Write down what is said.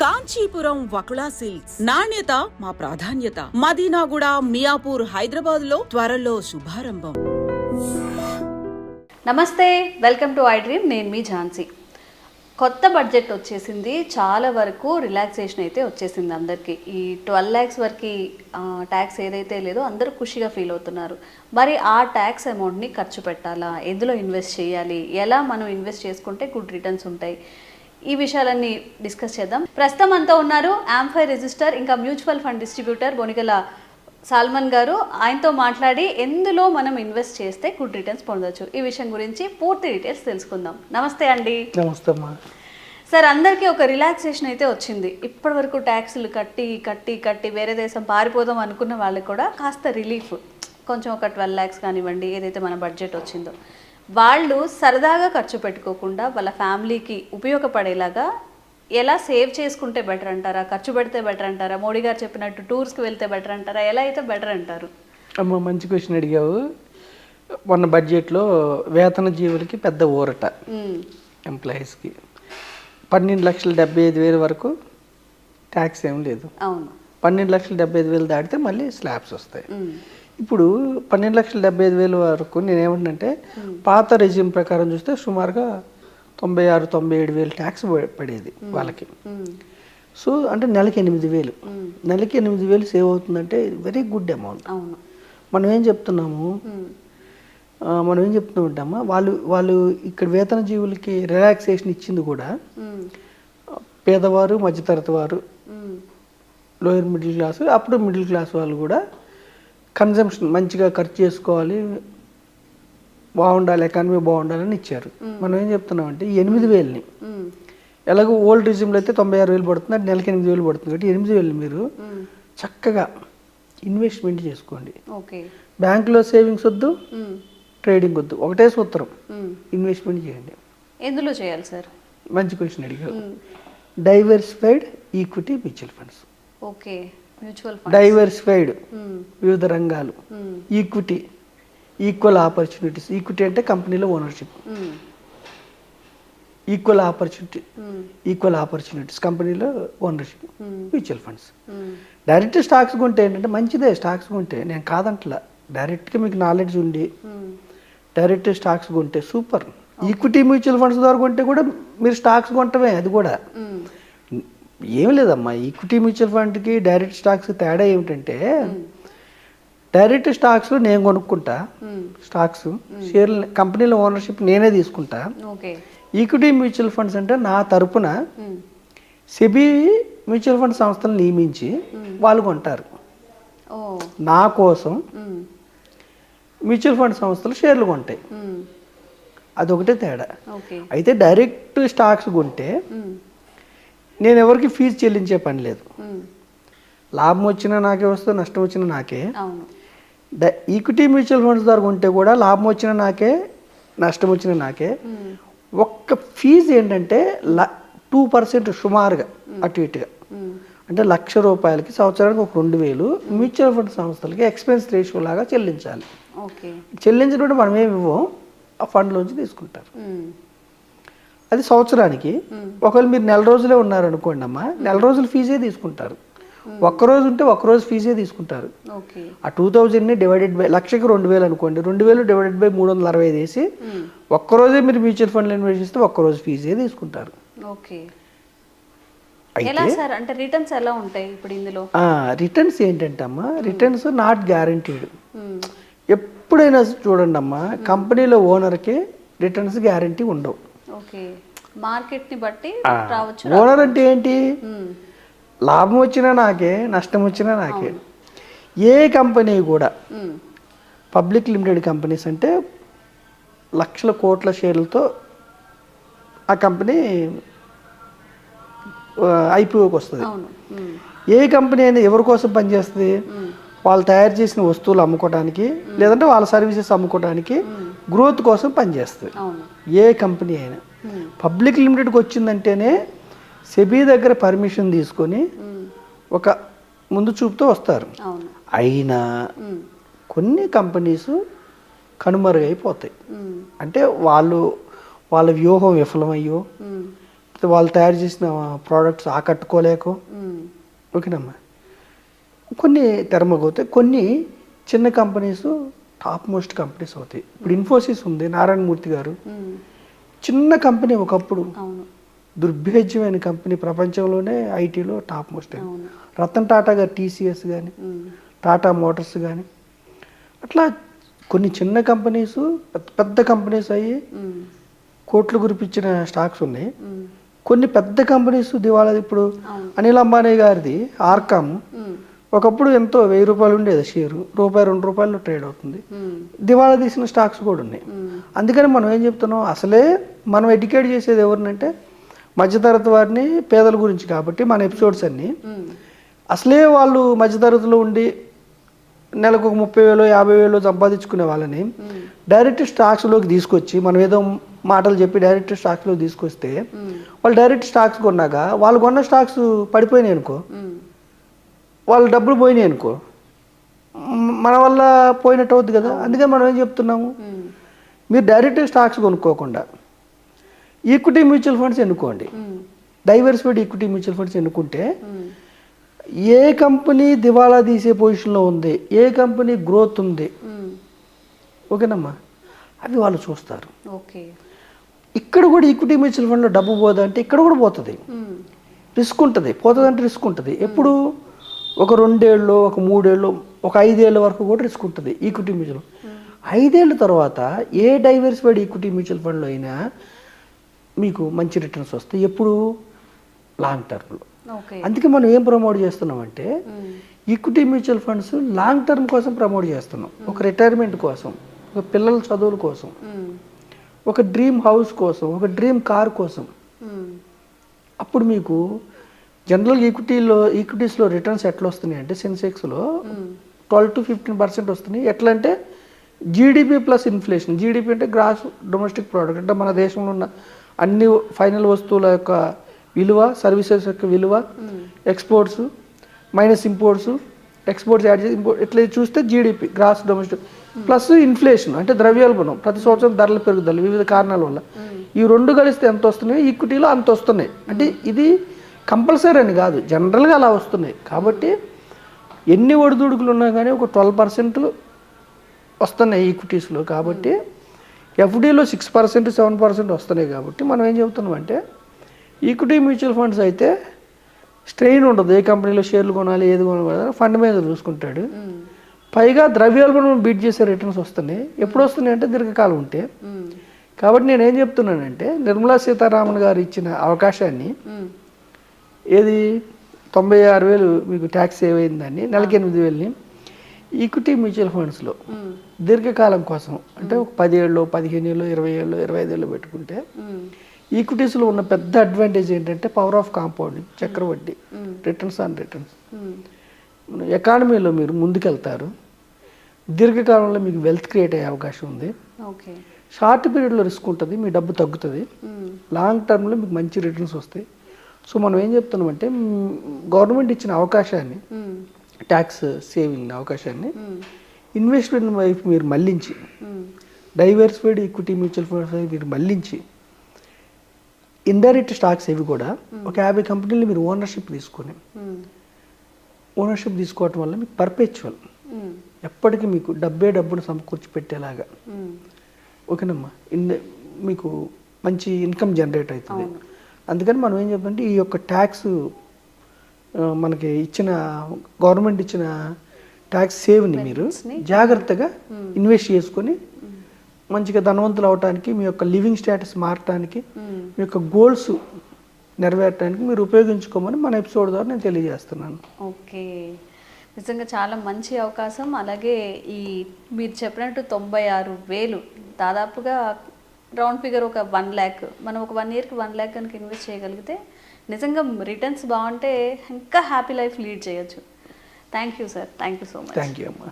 Kanchipuram Vakula silks నాణ్యత మా ప్రాధాన్యత. మదీనాగూడ, మియాపూర్, హైదరాబాద్ లో త్వరలో శుభారంభం. నమస్తే, వెల్కమ్ టు ఐ డ్రీమ్. నేను మీ ఝాన్సీ. కొత్త బడ్జెట్ వచ్చేసింది, చాలా వరకు రిలాక్సేషన్ అయితే వచ్చేసింది అందరికీ. ఈ 12 lakhs వరకు ట్యాక్స్ ఏదైతే లేదో అందరూ ఖుషిగా ఫీల్ అవుతున్నారు. మరి ఆ ట్యాక్స్ అమౌంట్ని ఖర్చు పెట్టాలా, ఎందులో ఇన్వెస్ట్ చేయాలి, ఎలా మనం ఇన్వెస్ట్ చేసుకుంటే గుడ్ రిటర్న్స్ ఉంటాయి, ఈ విషయాలన్నీ డిస్కస్ చేద్దాం. ప్రస్తుతం అంతా ఉన్నారు యాంఫై రిజిస్టర్ ఇంకా mutual fund distributor Bonigala Solomon గారు. ఆయనతో మాట్లాడి ఎందులో మనం ఇన్వెస్ట్ చేస్తే గుడ్ రిటర్న్స్ పొందొచ్చు, ఈ విషయం గురించి పూర్తి డీటెయిల్స్ తెలుసుకుందాం. నమస్తే అండి. నమస్తే అమ్మా. సార్, అందరికీ ఒక రిలాక్సేషన్ అయితే వచ్చింది. ఇప్పటి వరకు ట్యాక్సులు కట్టి కట్టి కట్టి వేరే దేశం పారిపోదాం అనుకున్న వాళ్ళకి కూడా కాస్త రిలీఫ్, కొంచెం ఒక 12 lakhs కానివ్వండి, ఏదైతే మన బడ్జెట్ వచ్చిందో వాళ్ళు సరదాగా ఖర్చు పెట్టుకోకుండా వాళ్ళ ఫ్యామిలీకి ఉపయోగపడేలాగా ఎలా సేవ్ చేసుకుంటే బెటర్ అంటారా, ఖర్చు పెడితే బెటర్ అంటారా, మోడీ గారు చెప్పినట్టు టూర్స్కి వెళ్తే బెటర్ అంటారా, ఎలా అయితే బెటర్ అంటారు? అమ్మ, మంచి క్వశ్చన్ అడిగావు. మొన్న బడ్జెట్లో వేతన జీవులకి పెద్ద ఊరట. ఎంప్లాయీస్కి 12,75,000 వరకు ట్యాక్స్ ఏం లేదు. అవును, 12,75,000 దాటితే మళ్ళీ స్లాబ్స్ వస్తాయి. ఇప్పుడు 12,75,000 వరకు నేనేమంటే పాత రెజ్యూమ్ ప్రకారం చూస్తే సుమారుగా 96,000-97,000 ట్యాక్స్ పడేది వాళ్ళకి. సో అంటే నెలకి 8,000, నెలకి 8,000 సేవ్ అవుతుందంటే వెరీ గుడ్ అమౌంట్. మనం ఏం చెప్తున్నామంటామా, వాళ్ళు ఇక్కడ వేతన జీవులకి రిలాక్సేషన్ ఇచ్చింది కూడా పేదవారు, మధ్యతరగతి వారు, లోయర్ మిడిల్ క్లాస్, అప్పుడు మిడిల్ క్లాస్ వాళ్ళు కూడా కన్జంప్షన్ మంచిగా ఖర్చు చేసుకోవాలి, బాగుండాలి, ఎకానమీ బాగుండాలని ఇచ్చారు. మనం ఏం చెప్తున్నామంటే 8,000ని ఎలాగో ఓల్డ్ రిజ్యూమ్లో అయితే 96,000 పడుతుంది, అంటే నెలకి 8,000 పడుతుంది. కాబట్టి 8,000 మీరు చక్కగా ఇన్వెస్ట్మెంట్ చేసుకోండి. బ్యాంకులో సేవింగ్స్ వద్దు, ట్రేడింగ్ వద్దు, ఒకటే సూత్రం, ఇన్వెస్ట్మెంట్ చేయండి. ఎందులో చేయాలి సార్? మంచి క్వశ్చన్ అడిగారు. Diversified equity mutual funds. Okay, diversified వివిధ రంగాలు, ఈక్విటీ, ఈక్వల్ ఆపర్చునిటీస్. ఈక్విటీ అంటే కంపెనీలో ఓనర్షిప్, ఈక్వల్ ఆపర్చునిటీస్ కంపెనీలో ownership. Mutual funds direct stocks కొంటే ఏంటంటే మంచిదే, స్టాక్స్ కొంటే నేను కాదంటలా. డైరెక్ట్గా మీకు నాలెడ్జ్ ఉండి డైరెక్ట్ స్టాక్స్ కొంటే సూపర్. ఈక్విటీ మ్యూచువల్ ఫండ్స్ ద్వారా కొంటే కూడా మీరు స్టాక్స్ కొంటమే, అది కూడా ఏం లేదమ్మా. ఈక్విటీ మ్యూచువల్ ఫండ్కి డైరెక్ట్ స్టాక్స్ తేడా ఏమిటంటే, డైరెక్ట్ స్టాక్స్లో నేను కొనుక్కుంటా స్టాక్స్, షేర్లు కంపెనీలో ఓనర్షిప్ నేనే తీసుకుంటా. ఈక్విటీ మ్యూచువల్ ఫండ్స్ అంటే నా తరపున సెబీ మ్యూచువల్ ఫండ్ సంస్థలు నియమించి వాళ్ళు కొంటారు. నా కోసం మ్యూచువల్ ఫండ్ సంస్థలు షేర్లు కొంటాయి, అదొకటే తేడా. అయితే డైరెక్ట్ స్టాక్స్ కొంటే నేను ఎవరికి ఫీజు చెల్లించే పని లేదు. లాభం వచ్చినా నాకే వస్తుంది, నష్టం వచ్చినా నాకే. ఈక్విటీ మ్యూచువల్ ఫండ్స్ ద్వారా కొంటే కూడా లాభం వచ్చినా నాకే, నష్టం వచ్చినా నాకే. ఒక్క ఫీజు ఏంటంటే 2% సుమారుగా అటు ఇటుగా, అంటే ₹1,00,000 సంవత్సరానికి ఒక 2,000 మ్యూచువల్ ఫండ్ సంస్థలకి ఎక్స్పెన్స్ రేషియో లాగా చెల్లించాలి. చెల్లించినప్పుడు మనం ఏమి ఇవ్వం, ఆ ఫండ్లోంచి తీసుకుంటారు. అది సంవత్సరానికి. ఒకవేళ మీరు నెల రోజులే ఉన్నారనుకోండి అమ్మా, నెల రోజుల ఫీజే తీసుకుంటారు. ఒక్కరోజు ఉంటే ఒక్కరోజు ఫీజే తీసుకుంటారు. ఆ 2,000ని డివైడెడ్ బై 1,00,000కి 2,000 అనుకోండి, 2,000 డివైడెడ్ బై 365 వేసి ఒక్కరోజే మీరు మ్యూచువల్ ఫండ్లో ఇన్వెస్ట్ చేస్తే ఒక్కరోజు ఫీజే తీసుకుంటారు. రిటర్న్స్ ఏంటంటే అమ్మా, రిటర్న్స్ నాట్ గ్యారంటీడ్. ఎప్పుడైనా చూడండి అమ్మా, కంపెనీలో ఓనర్కి రిటర్న్స్ గ్యారంటీ ఉండవు. మార్కెట్ని బట్టి ఓనర్ అంటే ఏంటి, లాభం వచ్చినా నాకే, నష్టం వచ్చినా నాకే. ఏ కంపెనీ కూడా పబ్లిక్ లిమిటెడ్ కంపెనీస్ అంటే లక్షల కోట్ల షేర్లతో ఆ కంపెనీ ఐపీఓకి వస్తుంది. ఏ కంపెనీ అయినా ఎవరి కోసం పనిచేస్తుంది, వాళ్ళు తయారు చేసిన వస్తువులు అమ్ముకోవడానికి, లేదంటే వాళ్ళ సర్వీసెస్ అమ్ముకోవడానికి, గ్రోత్ కోసం పనిచేస్తుంది. ఏ కంపెనీ అయినా పబ్లిక్ లిమిటెడ్కి వచ్చిందంటేనే సెబీ దగ్గర పర్మిషన్ తీసుకొని ఒక ముందు చూపుతో వస్తారు. అయినా కొన్ని కంపెనీస్ కనుమరుగైపోతాయి. అంటే వాళ్ళ వ్యూహం విఫలమయ్యో, వాళ్ళు తయారు చేసిన ప్రోడక్ట్స్ ఆకట్టుకోలేకో, ఓకేనమ్మా, కొన్ని తెరమగవుతాయి. కొన్ని చిన్న కంపెనీస్ టాప్ మోస్ట్ కంపెనీస్ అవుతాయి. ఇప్పుడు ఇన్ఫోసిస్ ఉంది, నారాయణమూర్తి గారు చిన్న కంపెనీ, ఒకప్పుడు దుర్భేద్యమైన కంపెనీ, ప్రపంచంలోనే ఐటీలో టాప్ మోస్ట్. రతన్ టాటా గారు టీసీఎస్ కానీ, టాటా మోటార్స్ కానీ, అట్లా కొన్ని చిన్న కంపెనీస్ పెద్ద పెద్ద కంపెనీస్ అయ్యి కోట్లు గురిపించిన స్టాక్స్ ఉన్నాయి. కొన్ని పెద్ద కంపెనీస్ దివాళా. ఇప్పుడు అనిల్ అంబానీ గారిది ఆర్కామ్ ఒకప్పుడు ఎంతో ₹1000 ఉండేది షేరు, ₹1, ₹2 ట్రేడ్ అవుతుంది. దివాళా తీసిన స్టాక్స్ కూడా ఉన్నాయి. అందుకని మనం ఏం చెప్తున్నాం, అసలే మనం ఎడ్యుకేట్ చేసేది ఎవరినంటే మధ్యతరగతి వారిని, పేదల గురించి. కాబట్టి మన ఎపిసోడ్స్ అన్నీ అసలే వాళ్ళు మధ్యతరగతిలో ఉండి నెలకు ఒక 30,000 50,000 సంపాదించుకునే వాళ్ళని డైరెక్ట్ స్టాక్స్లోకి తీసుకొచ్చి, మనం ఏదో మాటలు చెప్పి డైరెక్ట్ స్టాక్స్లోకి తీసుకొస్తే వాళ్ళు డైరెక్ట్ స్టాక్స్ కొన్నాక వాళ్ళు కొన్న స్టాక్స్ పడిపోయినాయి అనుకో, వాళ్ళ డబ్బులు పోయినాయి అనుకో, మన వల్ల పోయినట్టు అవుద్ది కదా. అందుకని మనం ఏం చెప్తున్నాము, మీరు డైరెక్ట్ స్టాక్స్ కొనుక్కోకుండా ఈక్విటీ మ్యూచువల్ ఫండ్స్ ఎన్నుకోండి. డైవర్సిఫైడ్ ఈక్విటీ మ్యూచువల్ ఫండ్స్ ఎన్నుకుంటే ఏ కంపెనీ దివాళా తీసే పొజిషన్లో ఉంది, ఏ కంపెనీ గ్రోత్ ఉంది, ఓకేనమ్మా, అవి వాళ్ళు చూస్తారు. ఇక్కడ కూడా ఈక్విటీ మ్యూచువల్ ఫండ్లో డబ్బు పోదంటే ఇక్కడ కూడా పోతుంది, రిస్క్ ఉంటుంది. పోతుందంటే రిస్క్ ఉంటుంది. ఎప్పుడు ఒక 2 ఏళ్ళు, ఒక 3 ఏళ్ళు, ఒక 5 ఏళ్ళ వరకు కూడా రిస్క్ ఉంటుంది ఈక్విటీ మ్యూచువల్. 5 ఏళ్ళ తర్వాత ఏ డైవర్సిఫైడ్ ఈక్విటీ మ్యూచువల్ ఫండ్లో అయినా మీకు మంచి రిటర్న్స్ వస్తాయి. ఎప్పుడు లాంగ్ టర్మ్లో. అందుకే మనం ఏం ప్రమోట్ చేస్తున్నామంటే equity mutual funds long term కోసం ప్రమోట్ చేస్తున్నాం. ఒక రిటైర్మెంట్ కోసం, ఒక పిల్లల చదువుల కోసం, ఒక డ్రీమ్ హౌస్ కోసం, ఒక డ్రీమ్ కార్ కోసం. అప్పుడు మీకు జనరల్ ఈక్విటీస్లో రిటర్న్స్ ఎట్లా వస్తున్నాయి అంటే సెన్సెక్స్లో 12 to 15% వస్తున్నాయి. ఎట్లా అంటే జీడిపి ప్లస్ ఇన్ఫ్లేషన్. జీడిపి అంటే గ్రాస్ డొమెస్టిక్ ప్రోడక్ట్, అంటే మన దేశంలో ఉన్న అన్ని ఫైనల్ వస్తువుల యొక్క విలువ, సర్వీసెస్ యొక్క విలువ, exports minus imports, exports add చేసి ఇంపోర్ట్, ఇట్లా చూస్తే GDP gross domestic plus inflation అంటే ద్రవ్యోల్బణం, ప్రతి సంవత్సరం ధరల పెరుగుదల వివిధ కారణాల వల్ల. ఈ రెండు కలిస్తే ఎంత వస్తున్నాయి, ఈక్విటీలో అంత వస్తున్నాయి. అంటే ఇది కంపల్సరీ అని కాదు, జనరల్గా అలా వస్తున్నాయి. కాబట్టి ఎన్ని ఒడిదుడుకులు ఉన్నా కానీ ఒక 12% వస్తున్నాయి ఈక్విటీస్లో. కాబట్టి ఎఫ్డీలో 6% 7% వస్తున్నాయి. కాబట్టి మనం ఏం చెబుతున్నామంటే ఈక్విటీ మ్యూచువల్ ఫండ్స్ అయితే స్ట్రెయిన్ ఉండదు, ఏ కంపెనీలో షేర్లు కొనాలి, ఏది కొనాలి, ఫండ్ మీద చూసుకుంటాడు. పైగా ద్రవ్యోల్బణం బీట్ చేసే రిటర్న్స్ వస్తున్నాయి. ఎప్పుడు వస్తున్నాయి అంటే దీర్ఘకాలం ఉంటే. కాబట్టి నేను ఏం చెప్తున్నానంటే నిర్మలా సీతారామన్ గారు ఇచ్చిన అవకాశాన్ని, ఏది 96,000 మీకు ట్యాక్స్ సేవ్ అయిందని, నెలకి 8,000ని ఈక్విటీ మ్యూచువల్ ఫండ్స్లో దీర్ఘకాలం కోసం, అంటే ఒక 10 ఏళ్ళు, 15 ఏళ్ళు, 20 ఏళ్ళు, 25 ఏళ్ళు పెట్టుకుంటే ఈక్విటీస్లో ఉన్న పెద్ద అడ్వాంటేజ్ ఏంటంటే పవర్ ఆఫ్ కాంపౌండింగ్, చక్రవడ్డీ, రిటర్న్స్ ఆన్ రిటర్న్స్. ఎకానమీలో మీరు ముందుకెళ్తారు, దీర్ఘకాలంలో మీకు వెల్త్ క్రియేట్ అయ్యే అవకాశం ఉంది. షార్ట్ పీరియడ్లో రిస్క్ ఉంటుంది, మీ డబ్బు తగ్గుతుంది. లాంగ్ టర్మ్లో మీకు మంచి రిటర్న్స్ వస్తాయి. సో మనం ఏం చెప్తున్నామంటే గవర్నమెంట్ ఇచ్చిన అవకాశాన్ని, ట్యాక్స్ సేవింగ్ అవకాశాన్ని ఇన్వెస్ట్మెంట్ వైపు మీరు మళ్ళించి, డైవర్సిఫైడ్ ఈక్విటీ మ్యూచువల్ ఫండ్స్ మీరు మళ్ళించి, ఇండైరెక్ట్ స్టాక్స్ ఇవి కూడా ఒక 50 కంపెనీలు మీరు ఓనర్షిప్ తీసుకొని, ఓనర్షిప్ తీసుకోవటం వల్ల మీకు పర్పెచువల్ ఎప్పటికీ మీకు డబ్బును సమకూర్చి పెట్టేలాగా, ఓకేనమ్మా, మీకు మంచి ఇన్కమ్ జనరేట్ అవుతుంది. అందుకని మనం ఏం చెప్తామంటే ఈ యొక్క ట్యాక్స్ మనకి ఇచ్చిన గవర్నమెంట్ ఇచ్చిన ట్యాక్స్ సేవ్ని మీరు జాగ్రత్తగా ఇన్వెస్ట్ చేసుకొని మంచిగా ధనవంతులు అవడానికి, మీ యొక్క లివింగ్ స్టేటస్ మారటానికి, మీ యొక్క గోల్స్ నెరవేరటానికి మీరు ఉపయోగించుకోమని మన ఎపిసోడ్ ద్వారా నేను తెలియజేస్తున్నాను. ఓకే, నిజంగా చాలా మంచి అవకాశం. అలాగే ఈ మీరు చెప్పినట్టు 96,000 దాదాపుగా రౌండ్ ఫిగర్ ఒక 1 lakh, మనం ఒక 1 yearకి 1 lakh కనుక ఇన్వెస్ట్ చేయగలిగితే నిజంగా రిటర్న్స్ బాగుంటే ఇంకా హ్యాపీ లైఫ్ లీడ్ చేయొచ్చు. Thank you sir, thank you so much. Thank you అమ్మా.